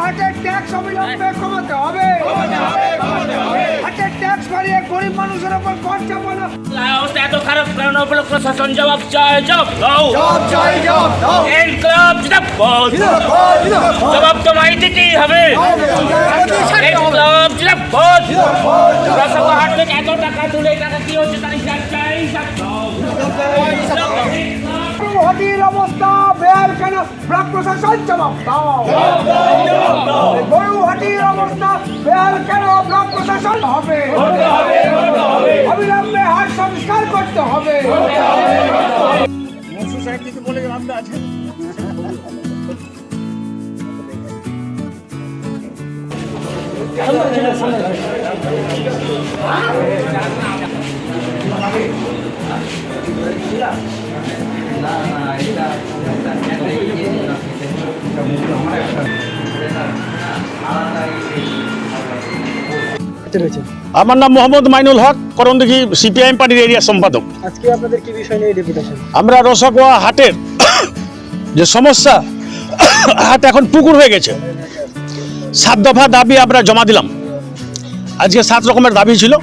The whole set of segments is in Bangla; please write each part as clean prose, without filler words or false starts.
হাটের ট্যাক্স অবিলম্বে কমাতে হবে। হাটের ট্যাক্স বাড়িয়ে গরিব মানুষের উপর খরচা বলো। অবস্থা এত খারাপ কারণ প্রশাসন জবাব চায়, জবাব জবাব তোমায় দিতেই হবে। হাট থেকে এত টাকা তুলে টাকা কি হচ্ছে তার হিসাব চাই। গরুহাটির অবস্থা বেহাল কেন, ব্লক প্রশাসন জবাব দাও। গরুহাটির অবস্থা বেহাল কেন, ব্লক প্রশাসন হবে অবিলম্বে হাট সংস্কার করতে হবে। আমার নাম মোহাম্মদ মাইনুল হক, করণদিঘি সিপিআইএম পার্টির এরিয়া সম্পাদক। আজকে আপনাদের কি বিষয় নিয়ে ডেপুটেশন? আমরা রসগোয়া হাটের যে সমস্যা, হাট এখন পুকুর হয়ে গেছে। 7 দফা দাবি আমরা জমা দিলাম। আজকে 7 রকমের দাবি ছিল।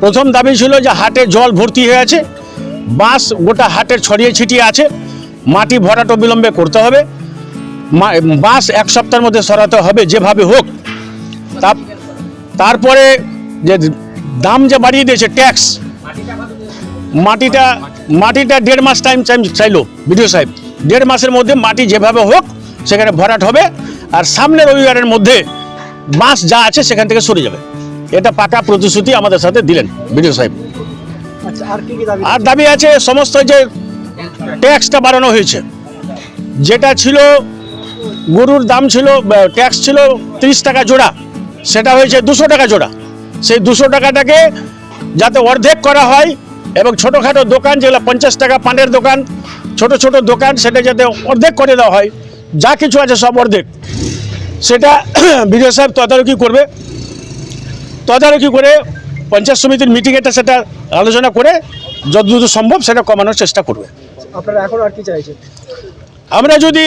প্রথম দাবি ছিল যে হাটে জল ভর্তি হয়ে আছে, বাঁশ গোটা হাটের ছড়িয়ে ছিটিয়ে আছে, মাটি ভরাট অবিলম্বে করতে হবে, বাঁশ 1 সপ্তাহের মধ্যে সরাতে হবে যেভাবে হোক। তারপরে যে দাম যে বাড়িয়ে দিয়েছে ট্যাক্স, মাটিটা 1.5 মাস টাইম চাইলো বিডিও সাহেব। 1.5 মাসের মধ্যে মাটি যেভাবে হোক সেখানে ভরাট হবে, আর সামনের রবিবারের মধ্যে বাঁশ যা আছে সেখান থেকে সরে যাবে। এটা পাকা প্রতিশ্রুতি আমাদের সাথে দিলেন বিডিও সাহেব। আর দাবি আছে সমস্ত যে ট্যাক্সটা বাড়ানো হয়েছে, যেটা ছিল গরুর দাম ছিল, ট্যাক্স ছিল 30 টাকা জোড়া, সেটা হয়েছে 200 টাকা জোড়া। সেই 200 টাকাটাকে যাতে অর্ধেক করা হয়, এবং ছোটোখাটো দোকান যেগুলো 50 টাকা পানের দোকান, ছোট ছোট দোকান, সেটা যাতে অর্ধেক করে দেওয়া হয়। যা কিছু আছে সব অর্ধেক, সেটা বিডিও সাহেব তদারকি করবে। তদারকি করে পঞ্চায়েত সমিতির মিটিংয়েটা সেটা আলোচনা করে যতদূর সম্ভব সেটা কমানোর চেষ্টা করবে। আপনারা এখন আর কি চাইছেন? আমরা যদি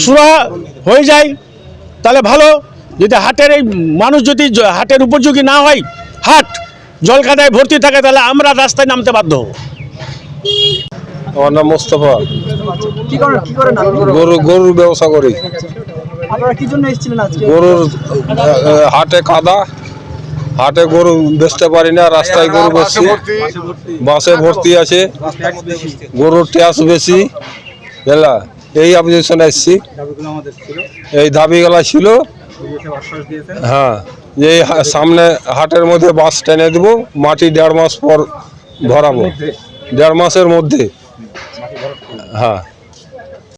সুরা হয়ে যায় তাহলে ভালো। যদি হাটের এই মানুষ যদি হাটের উপযোগী না হয়, হাট জল কাদায় ভর্তি থাকে, তাহলে আমরা রাস্তায় নামতে বাধ্য হব। আমার নাম মোস্তফা। কি করেন গরুর ব্যবসা করি। আপনারা কি জন্য এসেছিলেন আজকে? গরুর হাটে কাদা, হাটে গরু বেচতে পারি না, রাস্তায় গরু বেচছি, বাসে ভর্তি আছে, গরুর ট্যাক্স বেশি, বুঝলা, এই অবজেকশন এসছি। এই দাবিগুলা ছিল। হ্যাঁ, যে সামনে হাটের মধ্যে বাস টেনে দেবো, মাটি 1.5 মাস পর ভরাবো, 1.5 মাসের মধ্যে। হ্যাঁ।